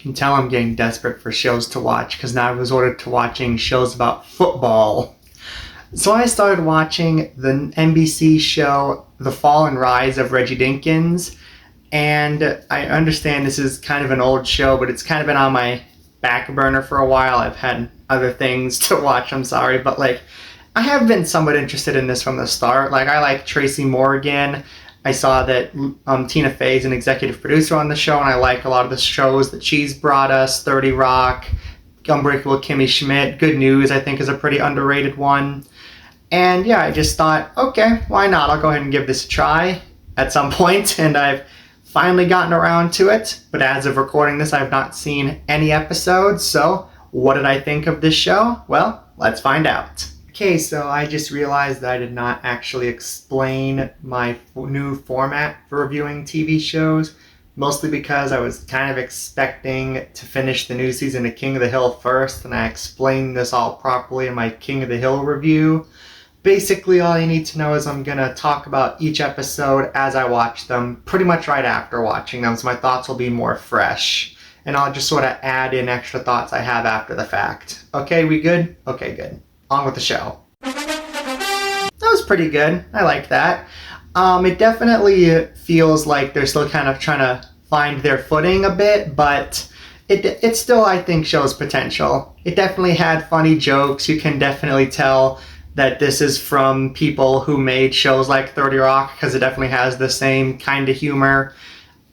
can tell I'm getting desperate for shows to watch because now I was ordered to watching shows about football. So I started watching the NBC show The Fall and Rise of Reggie Dinkins, and I understand this is kind of an old show, but it's kind of been on my back burner for a while. I've had other things to watch, I'm sorry, but like I have been somewhat interested in this from the start. Like I like Tracy Morgan. I saw that Tina Fey is an executive producer on the show, and I like a lot of the shows that she's brought us. 30 Rock, Unbreakable Kimmy Schmidt, Good News I think is a pretty underrated one. And yeah, I just thought, okay, why not? I'll go ahead and give this a try at some point, and I've finally gotten around to it. But as of recording this, I've not seen any episodes, so what did I think of this show? Well, let's find out. Okay, so I just realized that I did not actually explain my new format for reviewing TV shows, mostly because I was kind of expecting to finish the new season of King of the Hill first, and I explained this all properly in my King of the Hill review. Basically, all you need to know is I'm going to talk about each episode as I watch them, pretty much right after watching them, so my thoughts will be more fresh. And I'll just sort of add in extra thoughts I have after the fact. Okay, we good? Okay, good. On with the show. That was pretty good. I liked that. It definitely feels like they're still kind of trying to find their footing a bit, but it still, I think, shows potential. It definitely had funny jokes. You can definitely tell that this is from people who made shows like 30 Rock, because it definitely has the same kind of humor.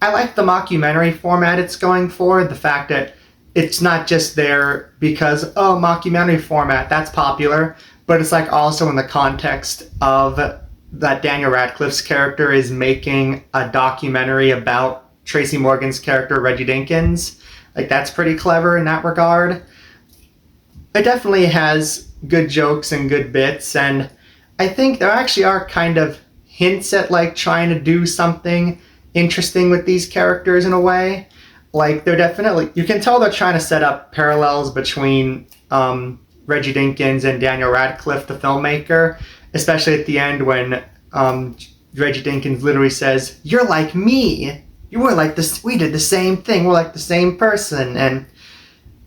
I like the mockumentary format it's going for. The fact that it's not just there because, oh, mockumentary format, that's popular, but it's like also in the context of that Daniel Radcliffe's character is making a documentary about Tracy Morgan's character, Reggie Dinkins. Like, that's pretty clever in that regard. It definitely has good jokes and good bits, and I think there actually are kind of hints at like trying to do something interesting with these characters in a way. Like, they're definitely, you can tell they're trying to set up parallels between Reggie Dinkins and Daniel Radcliffe, the filmmaker, especially at the end when Reggie Dinkins literally says, "You're like me. You were like this. We did the same thing. We're like the same person." And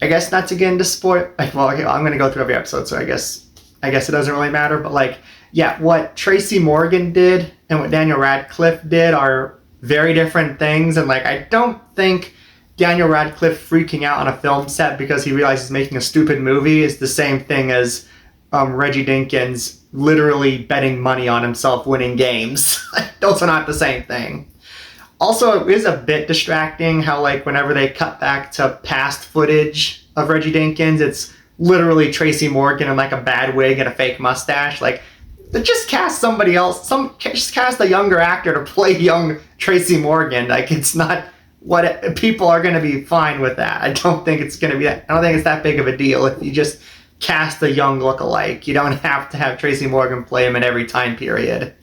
I guess not to get into spoil. Well, okay, I'm going to go through every episode, so I guess it doesn't really matter. But like, yeah, what Tracy Morgan did and what Daniel Radcliffe did are very different things. And like, I don't think Daniel Radcliffe freaking out on a film set because he realizes he's making a stupid movie is the same thing as Reggie Dinkins literally betting money on himself winning games. Those are not the same thing. Also, it is a bit distracting how, like, whenever they cut back to past footage of Reggie Dinkins, it's literally Tracy Morgan in, like, a bad wig and a fake mustache. Like, just cast somebody else. Just cast a younger actor to play young Tracy Morgan. Like, it's not what people are going to be fine with that. I don't think it's going to be that. I don't think it's that big of a deal if you just cast a young lookalike. You don't have to have Tracy Morgan play him in every time period.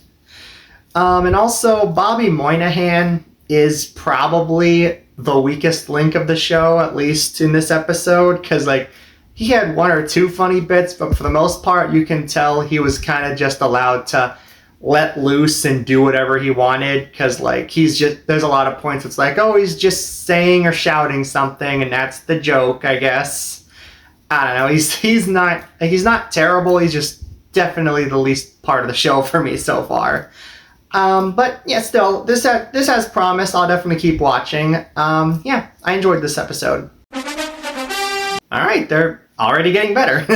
And also, Bobby Moynihan is probably the weakest link of the show, at least in this episode, because like he had one or two funny bits, but for the most part, you can tell he was kind of just allowed to let loose and do whatever he wanted, because like there's a lot of points it's like, oh, he's just saying or shouting something, and that's the joke, I guess. I don't know. He's not terrible. He's just definitely the least part of the show for me so far. But yeah, still, this has promise. I'll definitely keep watching. Yeah, I enjoyed this episode. All right, they're already getting better.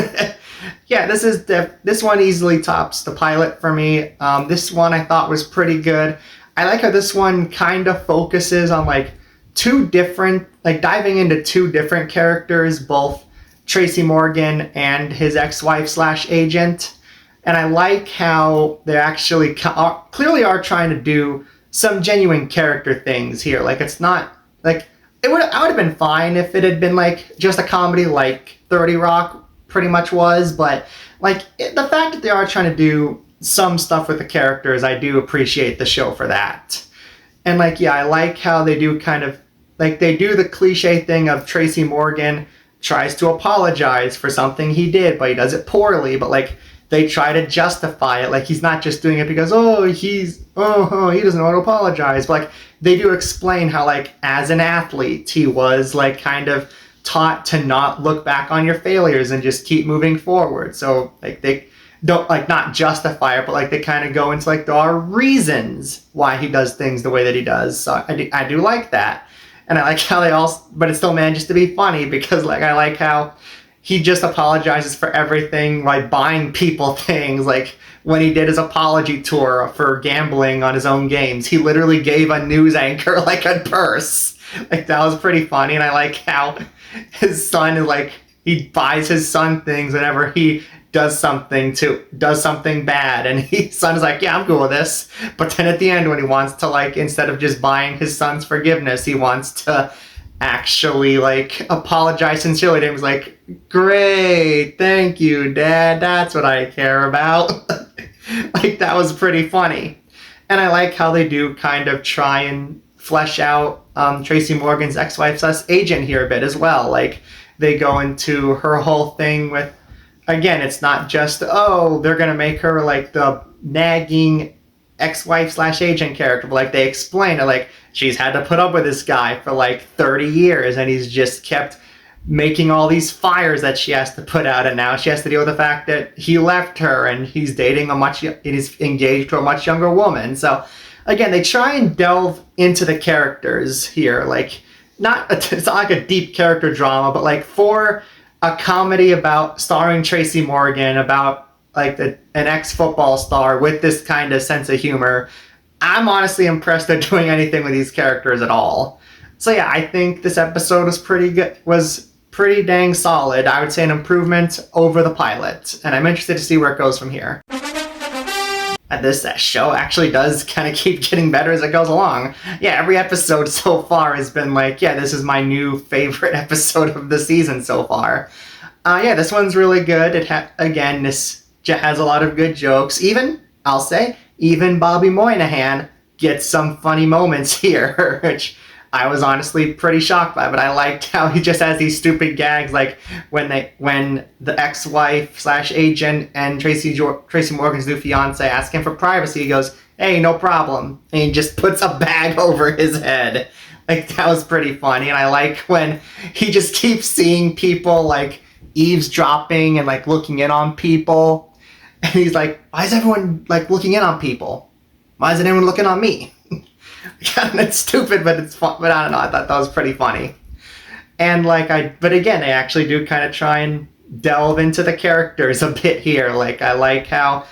Yeah, this one easily tops the pilot for me. This one I thought was pretty good. I like how this one kind of focuses on like diving into two different characters, both Tracy Morgan and his ex-wife / agent. And I like how they actually clearly are trying to do some genuine character things here. Like, it's not like I would have been fine if it had been like just a comedy like 30 Rock pretty much was, but like the fact that they are trying to do some stuff with the characters, I do appreciate the show for that. And like, yeah, I like how they do kind of like they do the cliche thing of Tracy Morgan tries to apologize for something he did, but he does it poorly. But like, they try to justify it. Like, he's not just doing it because, he doesn't want to apologize. But, like, they do explain how, like, as an athlete, he was, like, kind of taught to not look back on your failures and just keep moving forward. So, like, they don't, like, not justify it, but, like, they kind of go into, like, there are reasons why he does things the way that he does. So I do like that. And I like how they all, but it still manages to be funny because, like, I like how he just apologizes for everything by buying people things. Like, when he did his apology tour for gambling on his own games, he literally gave a news anchor, like, a purse. Like, that was pretty funny. And I like how his son is, like, he buys his son things whenever he does something bad, and his son is like, yeah, I'm cool with this. But then at the end, when he wants to, like, instead of just buying his son's forgiveness, he wants to actually, like, apologize sincerely to him. He's like, great, thank you, Dad, that's what I care about. Like, that was pretty funny. And I like how they do kind of try and flesh out Tracy Morgan's ex-wife's agent here a bit as well. Like, they go into her whole thing with, again, it's not just, they're going to make her, like, the nagging ex-wife/agent character. But, like, they explain it, like, she's had to put up with this guy for, like, 30 years, and he's just kept making all these fires that she has to put out, and now she has to deal with the fact that he left her, and he's dating he's engaged to a much younger woman. So, again, they try and delve into the characters here. Like, it's not like a deep character drama, but, like, for a comedy about starring Tracy Morgan, about, like, an ex-football star with this kind of sense of humor, I'm honestly impressed they're doing anything with these characters at all. So yeah, I think this episode was pretty dang solid. I would say an improvement over the pilot, and I'm interested to see where it goes from here. And this show actually does kind of keep getting better as it goes along. Yeah, every episode so far has been like, yeah, this is my new favorite episode of the season so far. Yeah, this one's really good. This has a lot of good jokes. I'll say, even Bobby Moynihan gets some funny moments here, which I was honestly pretty shocked by, but I liked how he just has these stupid gags, like when the ex-wife/agent and Tracy Morgan's new fiance ask him for privacy, he goes, hey, no problem, and he just puts a bag over his head. Like, that was pretty funny. And I like when he just keeps seeing people, like, eavesdropping and, like, looking in on people, and he's like, why is everyone, like, looking in on people? Why isn't anyone looking on me? It's stupid, but it's fun. But I don't know. I thought that was pretty funny. And but again, they actually do kind of try and delve into the characters a bit here. Like, I like how,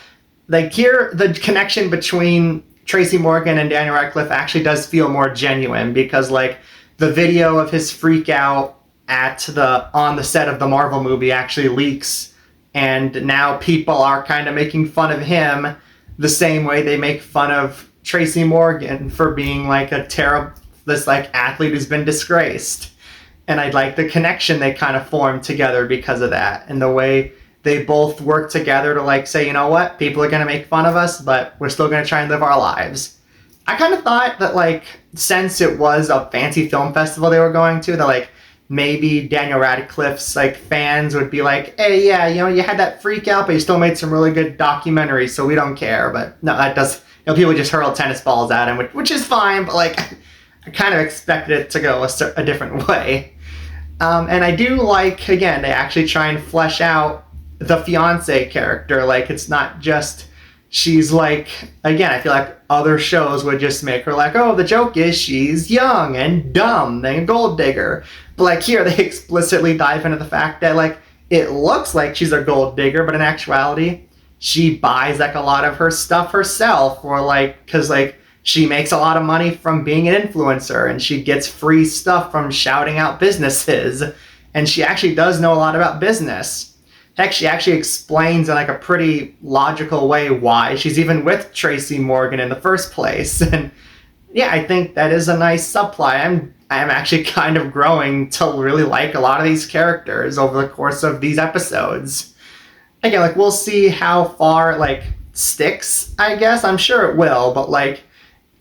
like, here the connection between Tracy Morgan and Daniel Radcliffe actually does feel more genuine, because, like, the video of his freak out on the set of the Marvel movie actually leaks, and now people are kind of making fun of him the same way they make fun of Tracy Morgan for being, like, this, like, athlete who's been disgraced. And I like the connection they kind of formed together because of that, and the way they both work together to, like, say, you know what, people are going to make fun of us, but we're still going to try and live our lives. I kind of thought that, like, since it was a fancy film festival they were going to, that, like, maybe Daniel Radcliffe's, like, fans would be like, hey, yeah, you know, you had that freak out, but you still made some really good documentaries, so we don't care. But no, that does, you know, people just hurl tennis balls at him, which is fine, but, like, I kind of expected it to go a different way. And I do like, again, they actually try and flesh out the fiance character. Like, it's not just, she's, like, again, I feel like other shows would just make her like, oh, the joke is she's young and dumb and a gold digger. But, like, here they explicitly dive into the fact that, like, it looks like she's a gold digger, but in actuality, she buys, like, a lot of her stuff herself, or, like, because, like, she makes a lot of money from being an influencer, and she gets free stuff from shouting out businesses, and she actually does know a lot about business. Heck, she actually explains in, like, a pretty logical way why she's even with Tracy Morgan in the first place. And yeah, I think that is a nice subplot. I'm actually kind of growing to really like a lot of these characters over the course of these episodes. Again, like, we'll see how far it, like, sticks, I guess. I'm sure it will, but, like,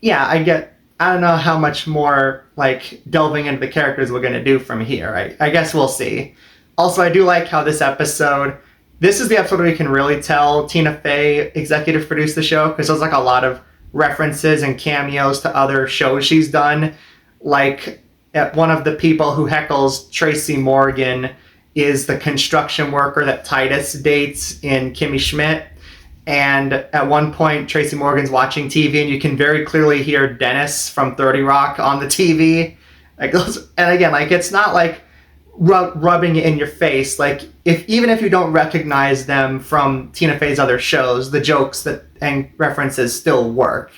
yeah, I don't know how much more, like, delving into the characters we're going to do from here. I guess we'll see. Also, I do like how this episode This is the episode where you can really tell Tina Fey executive produced the show, because there's like a lot of references and cameos to other shows she's done. Like, one of the people who heckles Tracy Morgan is the construction worker that Titus dates in Kimmy Schmidt. And at one point, Tracy Morgan's watching TV, and you can very clearly hear Dennis from 30 Rock on the TV. Like, and again, like, it's not like rubbing it in your face. Like, even if you don't recognize them from Tina Fey's other shows, the jokes and references still work.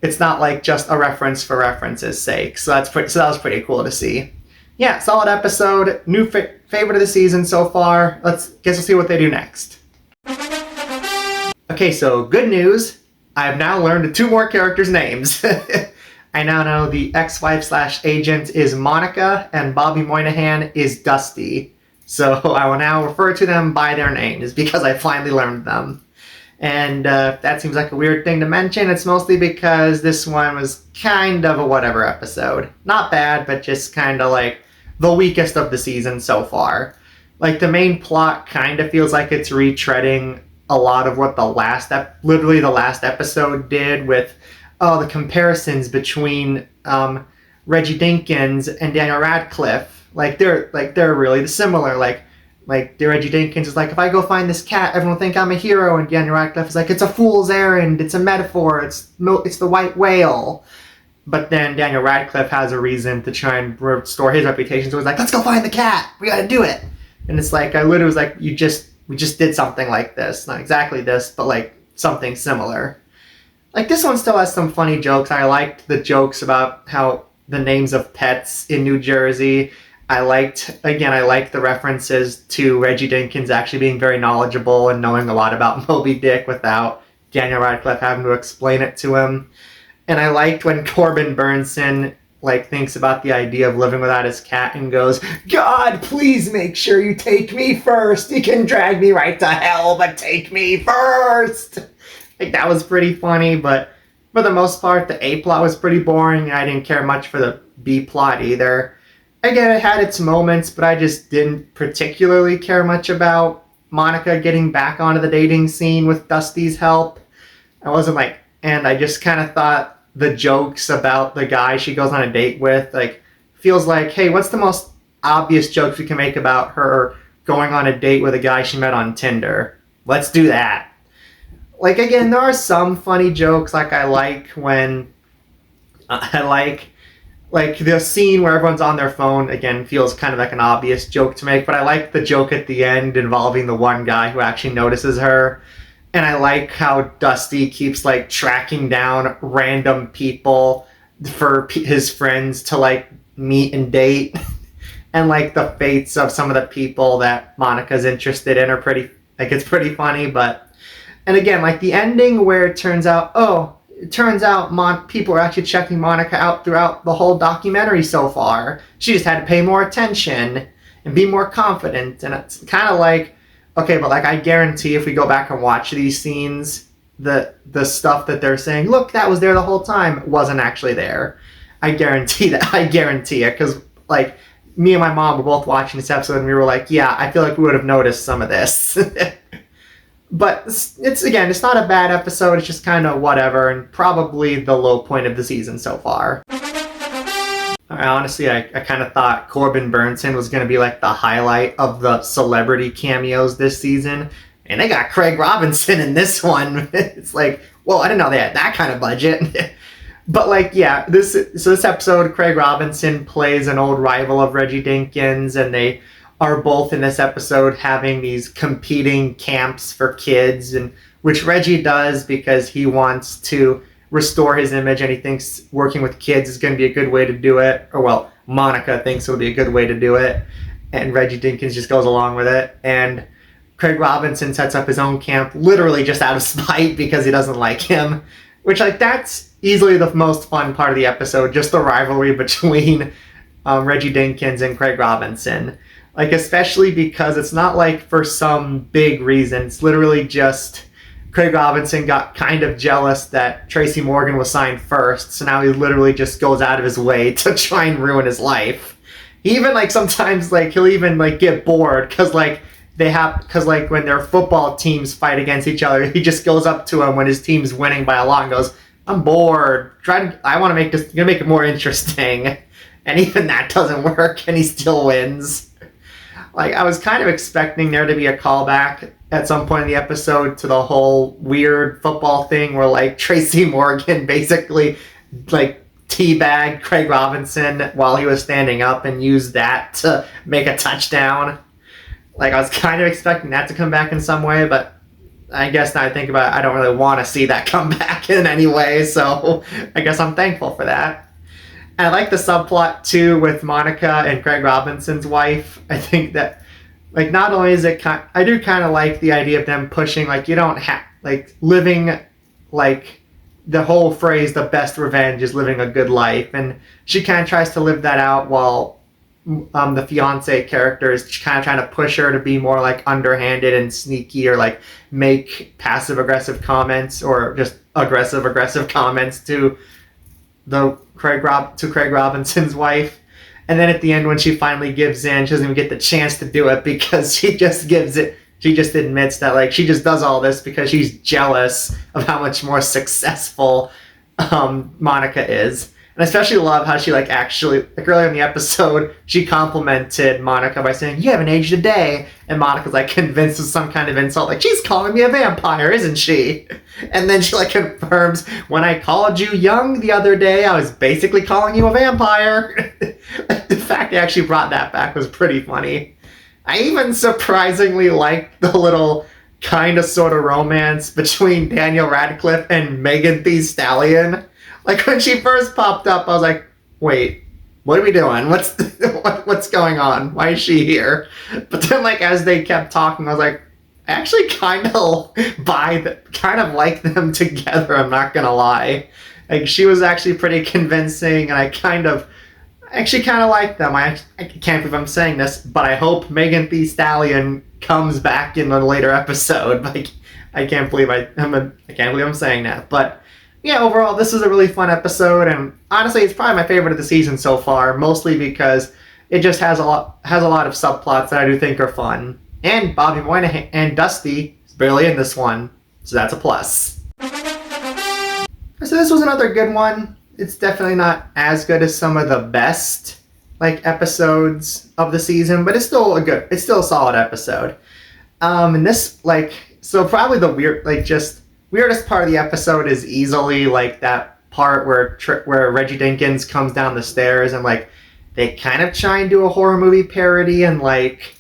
It's not like just a reference for reference's sake. So that was pretty cool to see. Yeah, solid episode. New favorite of the season so far. Guess we'll see what they do next. Okay, so good news. I've now learned 2 more characters' names. I now know the ex-wife/agent is Monica and Bobby Moynihan is Dusty. So I will now refer to them by their names because I finally learned them. And that seems like a weird thing to mention. It's mostly because this one was kind of a whatever episode. Not bad, but just kind of like the weakest of the season so far. Like, the main plot kind of feels like it's retreading a lot of what the last episode did with the comparisons between Reggie Dinkins and Daniel Radcliffe. They're really similar. Like Reggie Dinkins is like, if I go find this cat, everyone will think I'm a hero, and Daniel Radcliffe is like, it's a fool's errand, it's a metaphor, it's the white whale. But then Daniel Radcliffe has a reason to try and restore his reputation, so he's like, let's go find the cat, we gotta do it. And it's like, I literally was like, we just did something like this. Not exactly this, but like something similar. Like, this one still has some funny jokes. I liked the jokes about how the names of pets in New Jersey. I liked the references to Reggie Dinkins actually being very knowledgeable and knowing a lot about Moby Dick without Daniel Radcliffe having to explain it to him. And I liked when Corbin Burnson thinks about the idea of living without his cat and goes, God, please make sure you take me first. You can drag me right to hell, but take me first. That was pretty funny, but for the most part, the A plot was pretty boring. I didn't care much for the B plot either. Again, it had its moments, but I just didn't particularly care much about Monica getting back onto the dating scene with Dusty's help. And I just kind of thought the jokes about the guy she goes on a date with, feels like, hey, what's the most obvious jokes we can make about her going on a date with a guy she met on Tinder? Let's do that. Again, there are some funny jokes. I like the scene where everyone's on their phone, again, feels kind of like an obvious joke to make, but I like the joke at the end involving the one guy who actually notices her. And I like how Dusty keeps tracking down random people for his friends to meet and date. And the fates of some of the people that Monica's interested in are pretty, it's pretty funny. And again, the ending where it turns out people are actually checking Monica out throughout the whole documentary so far. She just had to pay more attention and be more confident. And it's kind of okay, but I guarantee if we go back and watch these scenes, the stuff that they're saying, look, that was there the whole time, wasn't actually there. I guarantee that. I guarantee it. Because me and my mom were both watching this episode and we were like, yeah, I feel like we would have noticed some of this. But it's not a bad episode. It's just kind of whatever, and probably the low point of the season so far. Honestly, I kind of thought Corbin Burnson was going to be the highlight of the celebrity cameos this season. And they got Craig Robinson in this one. It's well, I didn't know they had that kind of budget. But this episode, Craig Robinson plays an old rival of Reggie Dinkins, and they are both in this episode having these competing camps for kids, and which Reggie does because he wants to restore his image and he thinks working with kids is going to be a good way to do it. Or well, Monica thinks it'll be a good way to do it, and Reggie Dinkins just goes along with it. And Craig Robinson sets up his own camp literally just out of spite because he doesn't like him, which that's easily the most fun part of the episode, just the rivalry between Reggie Dinkins and Craig Robinson. Especially because it's not for some big reason. It's literally just Craig Robinson got kind of jealous that Tracy Morgan was signed first, so now he literally just goes out of his way to try and ruin his life. He even sometimes he'll even get bored because they have, because like when their football teams fight against each other, he just goes up to him when his team's winning by a lot and goes, "I'm bored. I want to make this. Gonna make it more interesting." And even that doesn't work, and he still wins. Like, I was kind of expecting there to be a callback at some point in the episode to the whole weird football thing where like Tracy Morgan basically like teabagged Craig Robinson while he was standing up and used that to make a touchdown. Like, I was kind of expecting that to come back in some way, but I guess now I think about it, I don't really want to see that come back in any way, so I guess I'm thankful for that. And I like the subplot, too, with Monica and Craig Robinson's wife. I think that, like, not only is it I do kind of like the idea of them pushing, like, you don't have, like, living, like, the whole phrase, the best revenge is living a good life. And she kind of tries to live that out while the fiance character is kind of trying to push her to be more like underhanded and sneaky, or like make passive aggressive comments or just aggressive comments to Craig Robinson's wife. And then at the end, when she finally gives in, she doesn't even get the chance to do it because she just admits that like she just does all this because she's jealous of how much more successful Monica is. And I especially love how she like actually, like earlier in the episode, she complimented Monica by saying, "You haven't aged a day." And Monica's like convinced of some kind of insult, like, "She's calling me a vampire, isn't she?" And then she like confirms, "When I called you young the other day, I was basically calling you a vampire." Like, the fact they actually brought that back was pretty funny. I even surprisingly liked the little kind of sort of romance between Daniel Radcliffe and Megan Thee Stallion. Like, when she first popped up, I was like, wait, what are we doing? What's going on? Why is she here? But then, like, as they kept talking, I was like, I actually kind of like them together, I'm not gonna lie. Like, she was actually pretty convincing, and I actually kind of like them. I can't believe I'm saying this, but I hope Megan Thee Stallion comes back in a later episode. Like, I can't believe I'm saying that, but yeah, overall, this is a really fun episode, and honestly, it's probably my favorite of the season so far, mostly because it just has a lot of subplots that I do think are fun. And Bobby Moynihan and Dusty is barely in this one, so that's a plus. So this was another good one. It's definitely not as good as some of the best like episodes of the season, but it's still a solid episode. And this, like, so probably the weirdest part of the episode is easily like that part where Reggie Dinkins comes down the stairs and like they kind of try and do a horror movie parody, and like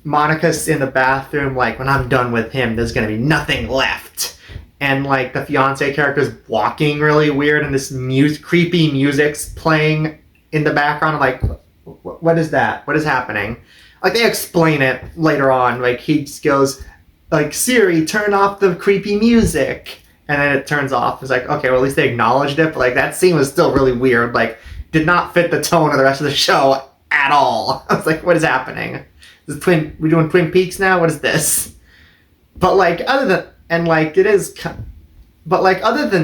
Monica's in the bathroom like, "When I'm done with him, there's gonna be nothing left." And like the fiance character's walking really weird, and this creepy music's playing in the background. I'm like, what is that? What is happening? Like, they explain it later on. Like, he just goes, like, "Siri, turn off the creepy music." And then it turns off. It's like, okay, well, at least they acknowledged it. But like, that scene was still really weird. Like, did not fit the tone of the rest of the show at all. I was like, what is happening? We doing Twin Peaks now? What is this? But like, other than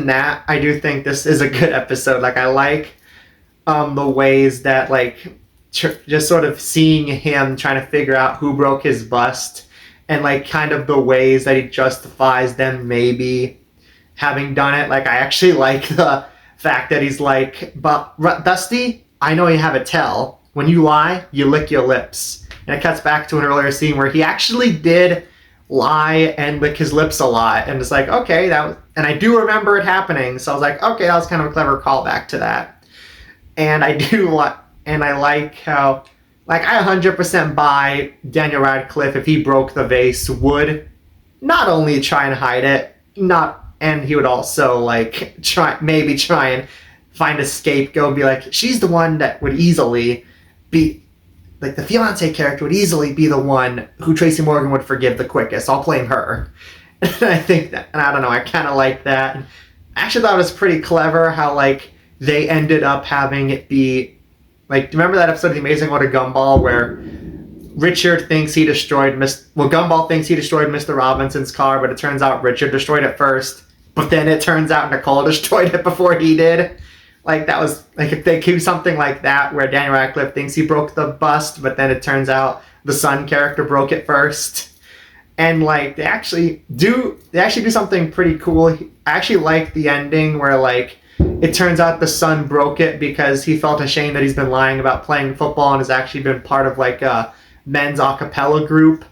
that, I do think this is a good episode. Like, I like the ways that like just sort of seeing him trying to figure out who broke his bust, and like kind of the ways that he justifies them maybe having done it. Like, I actually like the fact that he's like, "But Dusty, I know you have a tell. When you lie, you lick your lips." And it cuts back to an earlier scene where he actually did lie and lick his lips a lot, and it's like, okay, and I do remember it happening, so I was like, okay, that was kind of a clever callback to that. And I like how, like, I 100% buy Daniel Radcliffe, if he broke the vase, would not only try and hide it, and he would also like try and find a scapegoat and be like, she's the one that would easily be, like, the fiance character would easily be the one who Tracy Morgan would forgive the quickest. I'll blame her. And I think that, and I don't know, I kind of like that. I actually thought it was pretty clever how, like, they ended up having it be, like, do you remember that episode of The Amazing World of Gumball where Richard thinks he destroyed Gumball thinks he destroyed Mr. Robinson's car, but it turns out Richard destroyed it first, but then it turns out Nicole destroyed it before he did. Like, that was, like, if they do something like that where Daniel Radcliffe thinks he broke the bust, but then it turns out the son character broke it first. And like they actually do something pretty cool. I actually like the ending where like it turns out the son broke it because he felt ashamed that he's been lying about playing football and has actually been part of like a men's a cappella group.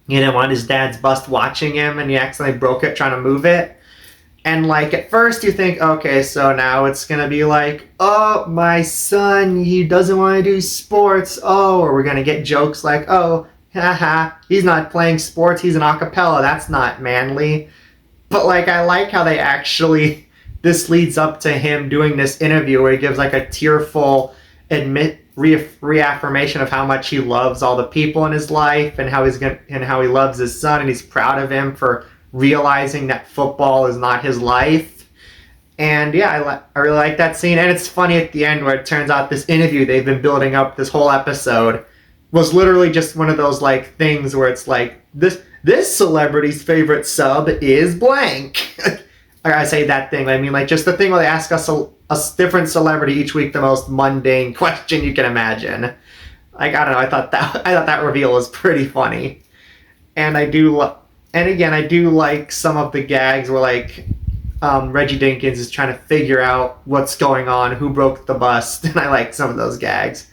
He didn't want his dad's bust watching him, and he accidentally broke it trying to move it. And like at first you think, okay, so now it's gonna be like, oh, my son, he doesn't want to do sports. Oh, or we're gonna get jokes like, oh, haha, he's not playing sports, he's an a cappella. That's not manly. But like I like how they actually this leads up to him doing this interview where he gives like a tearful reaffirmation of how much he loves all the people in his life and how he loves his son, and he's proud of him for realizing that football is not his life. And yeah, I really like that scene. And it's funny at the end where it turns out this interview they've been building up this whole episode was literally just one of those like things where it's like this celebrity's favorite sub is blank. I say that thing. I mean, like just the thing where they ask us a different celebrity each week the most mundane question you can imagine. Like I don't know. I thought that reveal was pretty funny, and I do like some of the gags where like Reggie Dinkins is trying to figure out what's going on, who broke the bust, and I like some of those gags.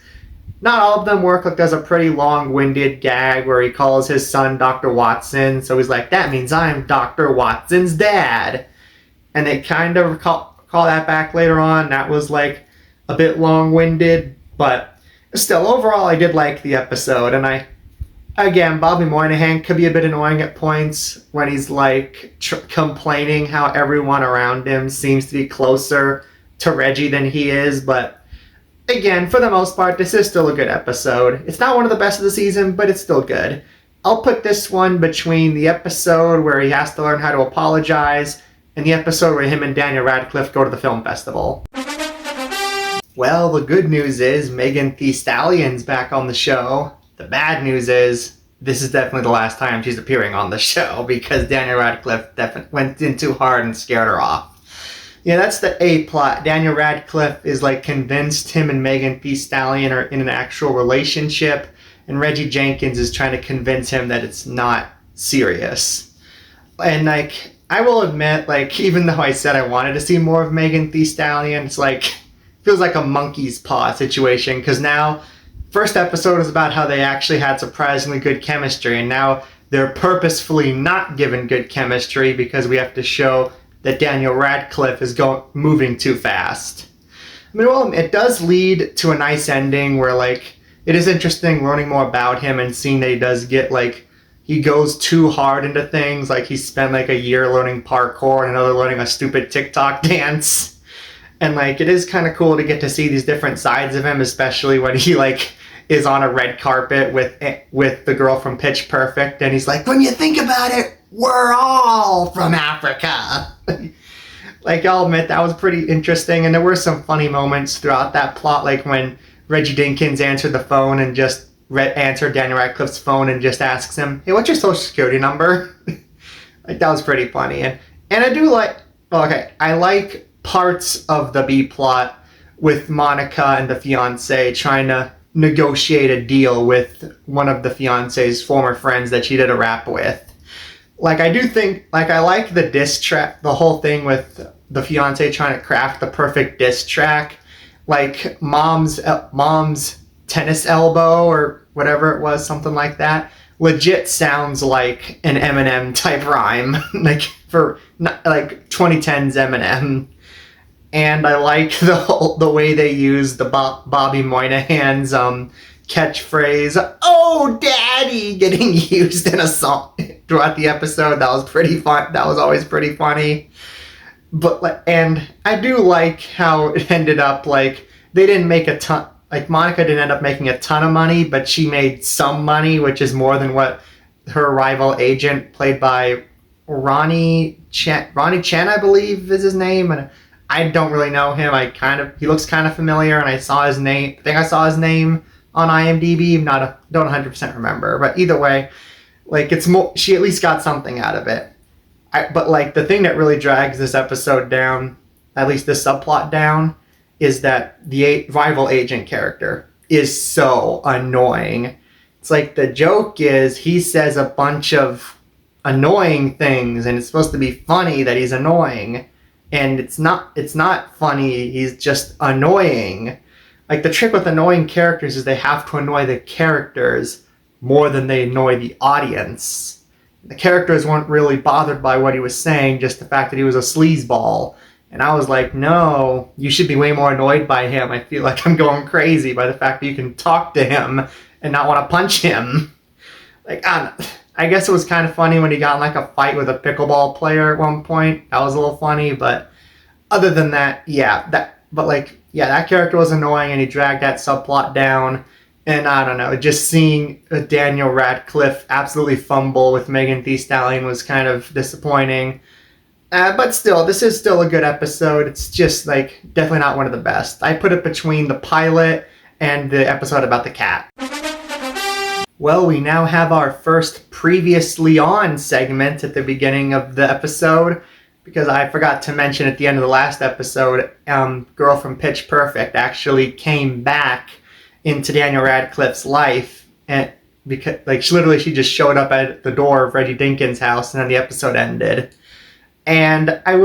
Not all of them work. Like there's a pretty long-winded gag where he calls his son Dr. Watson, so he's like, that means I'm Dr. Watson's dad. And they kind of call that back later on. That was like a bit long-winded, but still, overall, I did like the episode. And again, Bobby Moynihan could be a bit annoying at points when he's like complaining how everyone around him seems to be closer to Reggie than he is. But again, for the most part, this is still a good episode. It's not one of the best of the season, but it's still good. I'll put this one between the episode where he has to learn how to apologize and the episode where him and Daniel Radcliffe go to the film festival. Well, the good news is Megan Thee Stallion's back on the show. The bad news is this is definitely the last time she's appearing on the show because Daniel Radcliffe definitely went in too hard and scared her off. Yeah, that's the A plot. Daniel Radcliffe is like convinced him and Megan Thee Stallion are in an actual relationship, and Reggie Jenkins is trying to convince him that it's not serious. And like, I will admit, like, even though I said I wanted to see more of Megan Thee Stallion, it's like, feels like a monkey's paw situation, because now, first episode is about how they actually had surprisingly good chemistry, and now they're purposefully not given good chemistry because we have to show that Daniel Radcliffe is moving too fast. I mean, well, it does lead to a nice ending where, like, it is interesting learning more about him and seeing that he does get, like, he goes too hard into things. Like, he spent, like, a year learning parkour and another learning a stupid TikTok dance. And, like, it is kind of cool to get to see these different sides of him, especially when he, like, is on a red carpet with the girl from Pitch Perfect. And he's like, when you think about it, we're all from Africa. Like, I'll admit, that was pretty interesting. And there were some funny moments throughout that plot, like when Reggie Dinkins answered the phone and just answered Daniel Radcliffe's phone and just asks him, hey, what's your social security number? Like, that was pretty funny. And I do like, I like parts of the B plot with Monica and the fiance trying to negotiate a deal with one of the fiance's former friends that she did a rap with. Like, I do think, like, I like the diss track, the whole thing with the fiance trying to craft the perfect diss track. Like, mom's tennis elbow or whatever it was, something like that, legit sounds like an Eminem type rhyme, like for like 2010's Eminem. And I like the way they use the Bobby Moynihan's catchphrase, "Oh, Daddy," getting used in a song throughout the episode. That was pretty fun. That was always pretty funny. And I do like how it ended up. Like, they didn't make a ton. Like, Monica didn't end up making a ton of money, but she made some money, which is more than what her rival agent, played by Ronnie Chen, I believe is his name, and I don't really know him. He looks kind of familiar, and I saw his name. I think I saw his name on IMDb. Don't 100% remember, but either way, like, it's more. She at least got something out of it. But like, the thing that really drags this episode down, at least this subplot down, is that the rival agent character is so annoying. it's like the joke is he says a bunch of annoying things, and it's supposed to be funny that he's annoying, and it's not funny. He's just annoying. Like, the trick with annoying characters is they have to annoy the characters more than they annoy the audience. The characters weren't really bothered by what he was saying, just the fact that he was a sleazeball. And I was like, no, you should be way more annoyed by him. I feel like I'm going crazy by the fact that you can talk to him and not want to punch him. Like, I guess it was kind of funny when he got in like a fight with a pickleball player at one point. That was a little funny, but other than that, that character was annoying, and he dragged that subplot down. And I don't know, just seeing Daniel Radcliffe absolutely fumble with Megan Thee Stallion was kind of disappointing. But still, this is still a good episode. It's just, like, definitely not one of the best. I put it between the pilot and the episode about the cat. Well, we now have our first previously on segment at the beginning of the episode, because I forgot to mention at the end of the last episode, Girl from Pitch Perfect actually came back into Daniel Radcliffe's life, and because, like, she just showed up at the door of Reggie Dinkins' house, and then the episode ended. And I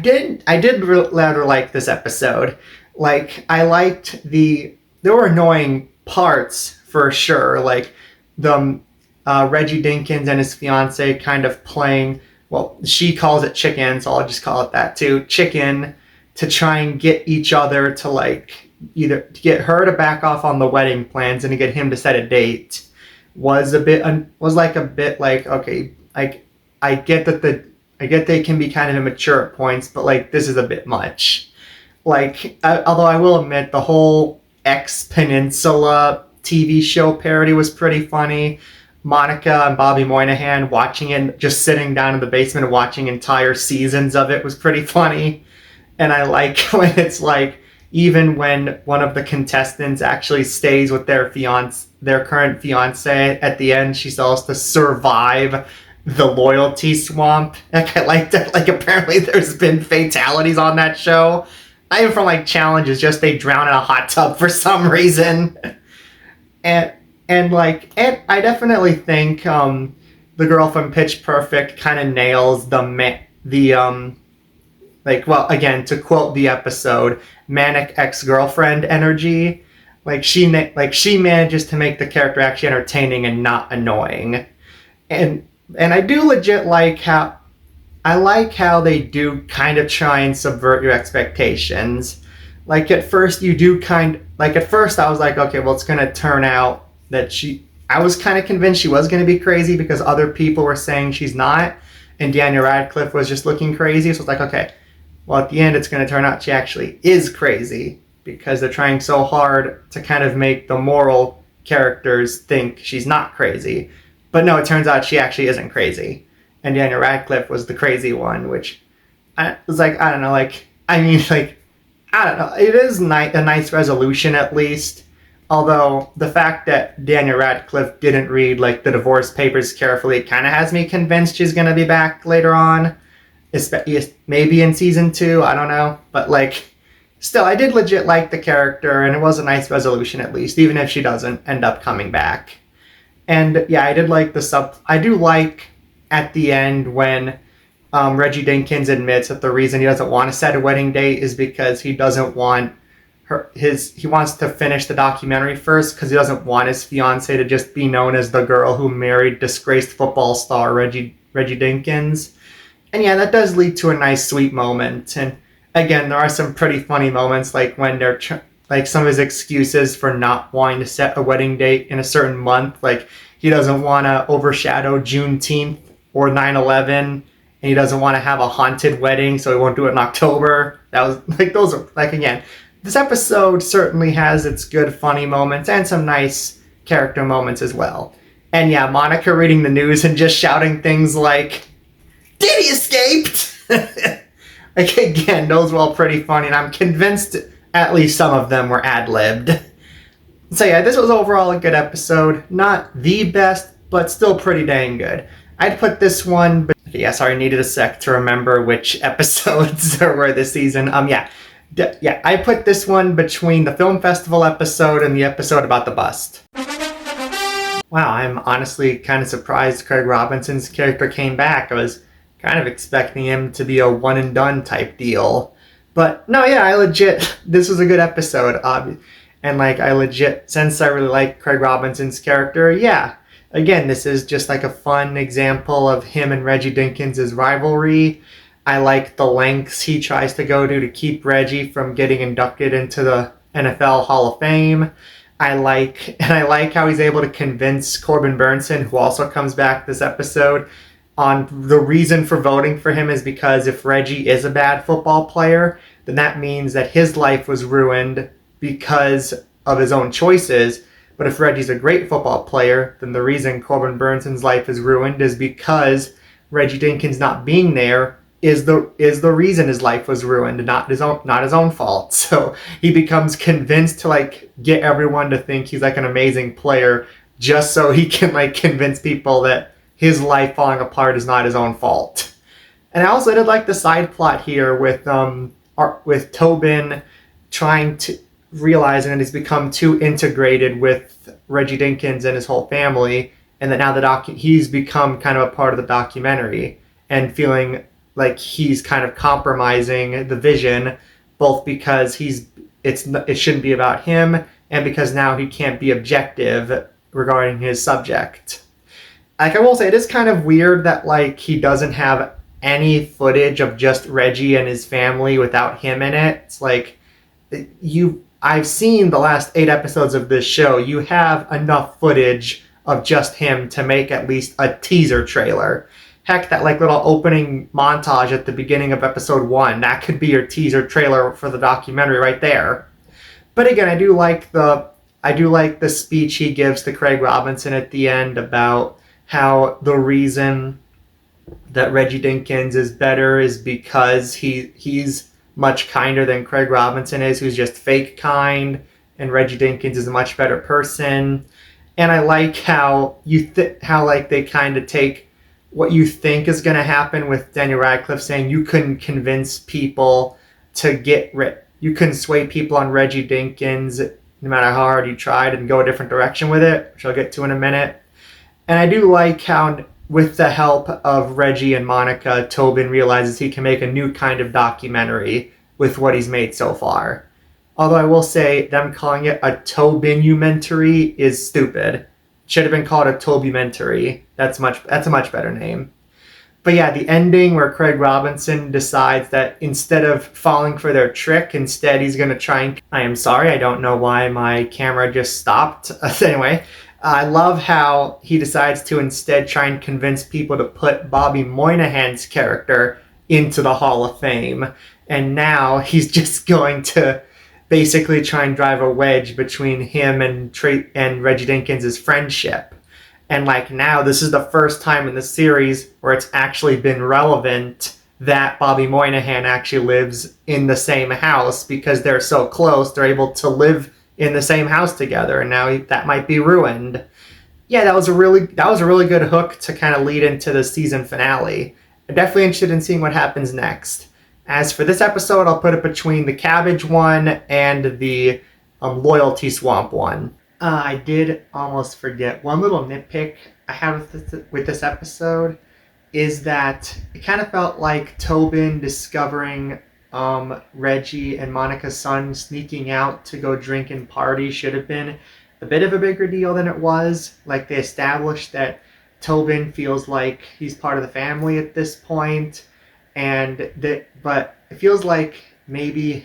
did rather like this episode. Like, I liked there were annoying parts for sure, like the Reggie Dinkins and his fiance kind of playing, well, she calls it chicken, so I'll just call it that too, chicken, to try and get each other to, like, either to get her to back off on the wedding plans and to get him to set a date was okay, I get they can be kind of immature at points, but, like, this is a bit much. Like, although I will admit the whole X Peninsula TV show parody was pretty funny. Monica and Bobby Moynihan watching it, just sitting down in the basement and watching entire seasons of it was pretty funny. And I like when it's like, even when one of the contestants actually stays with their current fiance, at the end she still has to survive the loyalty swamp. Like, I like that. Like, apparently there's been fatalities on that show. Not even from, like, challenges, just they drown in a hot tub for some reason. And I definitely think the girl from Pitch Perfect kind of nails again, to quote the episode, manic ex-girlfriend energy. Like, she manages to make the character actually entertaining and not annoying. And I do legit like how they do kind of try and subvert your expectations. Like, at first I was like, okay, well, it's going to turn out that I was kind of convinced she was going to be crazy because other people were saying she's not, and Daniel Radcliffe was just looking crazy. So it's like, okay, well, at the end, it's going to turn out she actually is crazy because they're trying so hard to kind of make the moral characters think she's not crazy. But no, it turns out she actually isn't crazy. And Daniel Radcliffe was the crazy one, which I was like, I don't know, I don't know. It is a nice resolution, at least. Although the fact that Daniel Radcliffe didn't read, like, the divorce papers carefully kind of has me convinced she's going to be back later on. Maybe in season 2, I don't know. But, like, still, I did legit like the character, and it was a nice resolution, at least, even if she doesn't end up coming back. And, yeah, I did like I do like at the end when Reggie Dinkins admits that the reason he doesn't want to set a wedding date is because he doesn't want he wants to finish the documentary first because he doesn't want his fiance to just be known as the girl who married disgraced football star Reggie Dinkins. And yeah, that does lead to a nice sweet moment. And again, there are some pretty funny moments, like when they're like some of his excuses for not wanting to set a wedding date in a certain month. Like, he doesn't want to overshadow Juneteenth or 9/11, and he doesn't want to have a haunted wedding, so he won't do it in October. That was like, those are like, again, this episode certainly has its good funny moments and some nice character moments as well. And yeah, Monica reading the news and just shouting things like, "Diddy escaped!" Like, again, those were all pretty funny, and I'm convinced at least some of them were ad-libbed. So yeah, this was overall a good episode. Not the best, but still pretty dang good. I'd put this one, but okay, yeah, sorry, I needed a sec to remember which episodes there were this season. I put this one between the film festival episode and the episode about the bust. Wow, I'm honestly kind of surprised Craig Robinson's character came back. I was kind of expecting him to be a one and done type deal. But no, yeah, I legit, this was a good episode. And like, I legit, since I really like Craig Robinson's character, yeah. Again, this is just like a fun example of him and Reggie Dinkins' rivalry. I like the lengths he tries to go to keep Reggie from getting inducted into the NFL Hall of Fame. I like how he's able to convince Corbin Burnson, who also comes back this episode, on the reason for voting for him is because if Reggie is a bad football player, then that means that his life was ruined because of his own choices. But if Reggie's a great football player, then the reason Corbin Burnson's life is ruined is because Reggie Dinkins not being there is the reason his life was ruined, not his own fault. So he becomes convinced to like get everyone to think he's like an amazing player just so he can like convince people that his life falling apart is not his own fault. And I also did like the side plot here with Tobin trying to realizing that he's become too integrated with Reggie Dinkins and his whole family, and that now he's become kind of a part of the documentary and feeling like he's kind of compromising the vision, both because it shouldn't be about him and because now he can't be objective regarding his subject. Like I will say, it is kind of weird that like he doesn't have any footage of just Reggie and his family without him in it. It's like I've seen the last 8 episodes of this show. You have enough footage of just him to make at least a teaser trailer. Heck, that like little opening montage at the beginning of episode 1, that could be your teaser trailer for the documentary right there. But again, I do like the speech he gives to Craig Robinson at the end about how the reason that Reggie Dinkins is better is because he's much kinder than Craig Robinson is, who's just fake kind, and Reggie Dinkins is a much better person. And I like how how like they kind of take what you think is going to happen with Daniel Radcliffe saying you couldn't convince people you couldn't sway people on Reggie Dinkins no matter how hard you tried and go a different direction with it, which I'll get to in a minute. And I do like how with the help of Reggie and Monica, Tobin realizes he can make a new kind of documentary with what he's made so far. Although I will say them calling it a Tobinumentary is stupid. Should have been called a Tobymentary. That's a much better name. But yeah, the ending where Craig Robinson decides that instead of falling for their trick, instead he's going to try and... I am sorry, I don't know why my camera just stopped. Anyway, I love how he decides to instead try and convince people to put Bobby Moynihan's character into the Hall of Fame. And now he's just going to basically try and drive a wedge between him and Reggie Dinkins' friendship. And like now, this is the first time in the series where it's actually been relevant that Bobby Moynihan actually lives in the same house because they're so close, they're able to live in the same house together, and now that might be ruined. Yeah, that was a really good hook to kind of lead into the season finale. I'm definitely interested in seeing what happens next. As for this episode, I'll put it between the cabbage one and the loyalty swamp one. I did almost forget. One little nitpick I have with this episode is that it kind of felt like Tobin discovering Reggie and Monica's son sneaking out to go drink and party should have been a bit of a bigger deal than it was. Like they established that Tobin feels like he's part of the family at this point, but it feels like maybe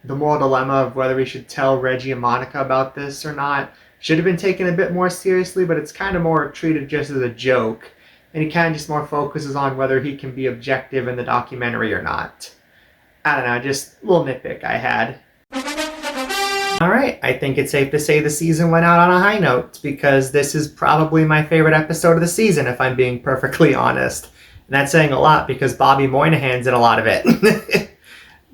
the moral dilemma of whether we should tell Reggie and Monica about this or not should have been taken a bit more seriously, but it's kind of more treated just as a joke, and he kind of just more focuses on whether he can be objective in the documentary or not. I don't know, just a little nitpick I had. Alright, I think it's safe to say the season went out on a high note, because this is probably my favorite episode of the season, if I'm being perfectly honest. And that's saying a lot, because Bobby Moynihan's in a lot of it.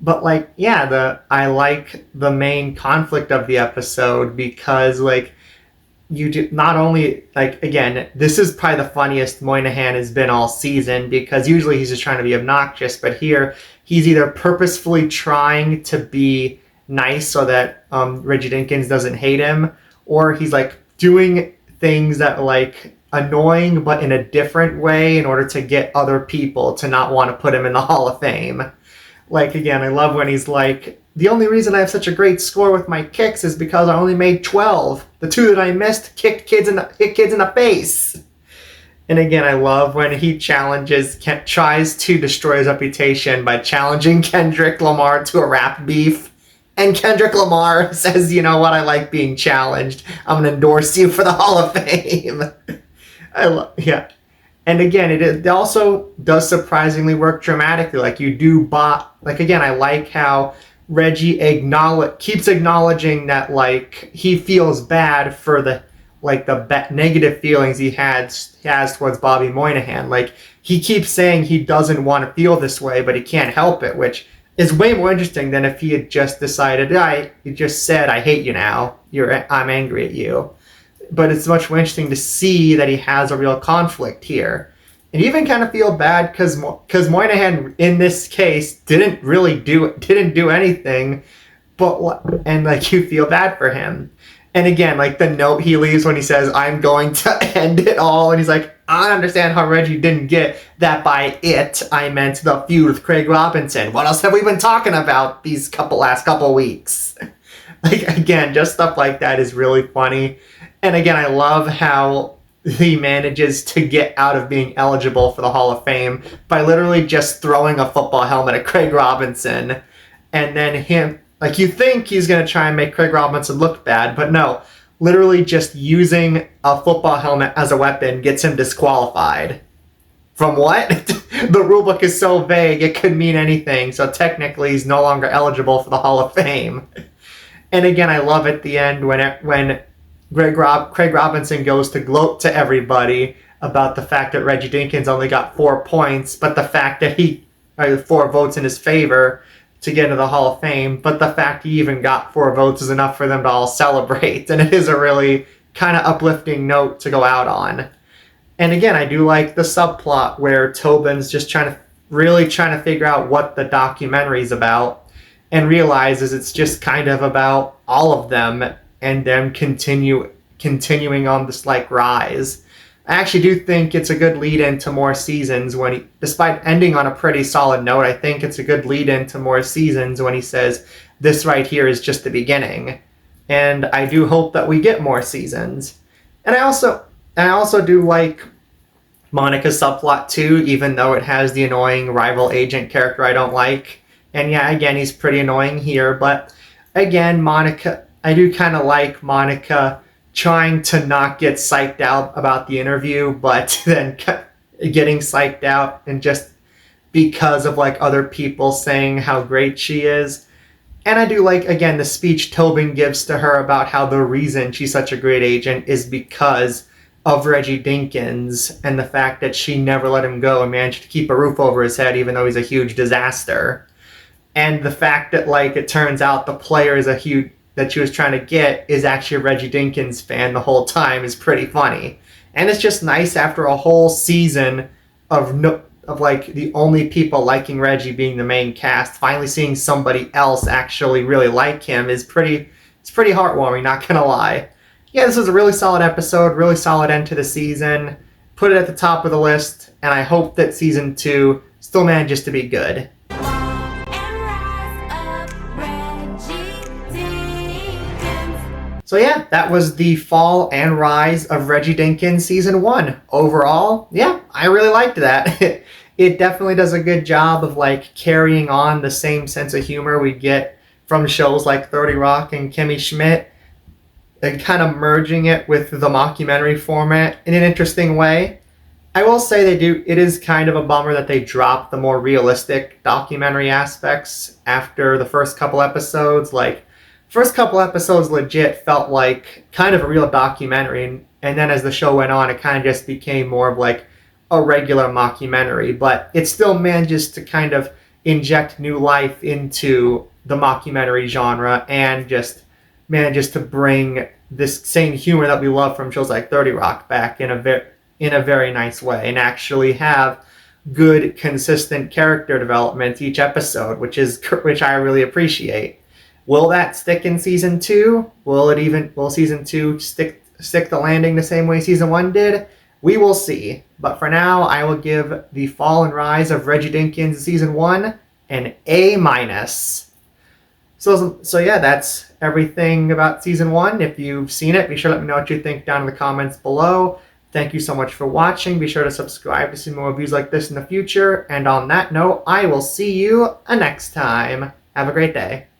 But like, yeah, I like the main conflict of the episode, because like, you do not only, like, again, this is probably the funniest Moynihan has been all season, because usually he's just trying to be obnoxious, but here he's either purposefully trying to be nice so that Reggie Dinkins doesn't hate him, or he's like doing things that are like annoying but in a different way in order to get other people to not want to put him in the Hall of Fame. Like, again, I love when he's like, the only reason I have such a great score with my kicks is because I only made 12. The 2 that I missed hit kids in the face. And again, I love when he tries to destroy his reputation by challenging Kendrick Lamar to a rap beef. And Kendrick Lamar says, you know what, I like being challenged. I'm going to endorse you for the Hall of Fame. Yeah. And again, it also does surprisingly work dramatically. Like, you do again, I like how Reggie keeps acknowledging that, like, he feels bad for the negative feelings he has towards Bobby Moynihan. Like, he keeps saying he doesn't want to feel this way, but he can't help it, which is way more interesting than if he had just decided, he just said, I hate you now. I'm angry at you. But it's much more interesting to see that he has a real conflict here. And you even kind of feel bad because Moynihan, in this case, didn't do anything, and like, you feel bad for him. And again, like, the note he leaves when he says, I'm going to end it all. And he's like, I don't understand how Reggie didn't get that by it. I meant the feud with Craig Robinson. What else have we been talking about these last couple weeks? Like, again, just stuff like that is really funny. And again, I love how he manages to get out of being eligible for the Hall of Fame by literally just throwing a football helmet at Craig Robinson. And then like, you think he's going to try and make Craig Robinson look bad, but no. Literally just using a football helmet as a weapon gets him disqualified. From what? The rulebook is so vague, it could mean anything, so technically he's no longer eligible for the Hall of Fame. And again, I love at the end when Craig Robinson goes to gloat to everybody about the fact that Reggie Dinkins only got 4 points, but the fact that 4 votes in his favor to get into the Hall of Fame, but the fact he even got 4 votes is enough for them to all celebrate, and it is a really kind of uplifting note to go out on. And again, I do like the subplot where Tobin's just trying to figure out what the documentary's about, and realizes it's just kind of about all of them and them continuing on this, like, rise. I actually do think it's a good lead-in to more seasons despite ending on a pretty solid note, I think it's a good lead-in to more seasons when he says, this right here is just the beginning. And I do hope that we get more seasons. And I also do like Monica's subplot too, even though it has the annoying rival agent character I don't like. And yeah, again, he's pretty annoying here, but again, I do kind of like Monica trying to not get psyched out about the interview, but then getting psyched out and just because of, like, other people saying how great she is. And I do like, again, the speech Tobin gives to her about how the reason she's such a great agent is because of Reggie Dinkins and the fact that she never let him go and managed to keep a roof over his head even though he's a huge disaster. And the fact that, like, it turns out the player that she was trying to get is actually a Reggie Dinkins fan the whole time is pretty funny. And it's just nice after a whole season of like the only people liking Reggie being the main cast, finally seeing somebody else actually really like him it's pretty heartwarming, not gonna lie. Yeah, this was a really solid episode, really solid end to the season. Put it at the top of the list, and I hope that season 2 still manages to be good. So yeah, that was the fall and rise of Reggie Dinkins Season 1. Overall, yeah, I really liked that. It definitely does a good job of, like, carrying on the same sense of humor we get from shows like 30 Rock and Kimmy Schmidt, and kind of merging it with the mockumentary format in an interesting way. I will say it is kind of a bummer that they dropped the more realistic documentary aspects after the first couple episodes. Like, first couple episodes legit felt like kind of a real documentary, and then as the show went on, it kind of just became more of like a regular mockumentary, but it still manages to kind of inject new life into the mockumentary genre and just manages to bring this same humor that we love from shows like 30 Rock back in a very nice way, and actually have good, consistent character development each episode, which I really appreciate. Will that stick in season 2? Will season 2 stick the landing the same way season 1 did? We will see. But for now, I will give The Fall and Rise of Reggie Dinkins season 1 an A-. So yeah, that's everything about season 1. If you've seen it, be sure to let me know what you think down in the comments below. Thank you so much for watching. Be sure to subscribe to see more reviews like this in the future. And on that note, I will see you next time. Have a great day.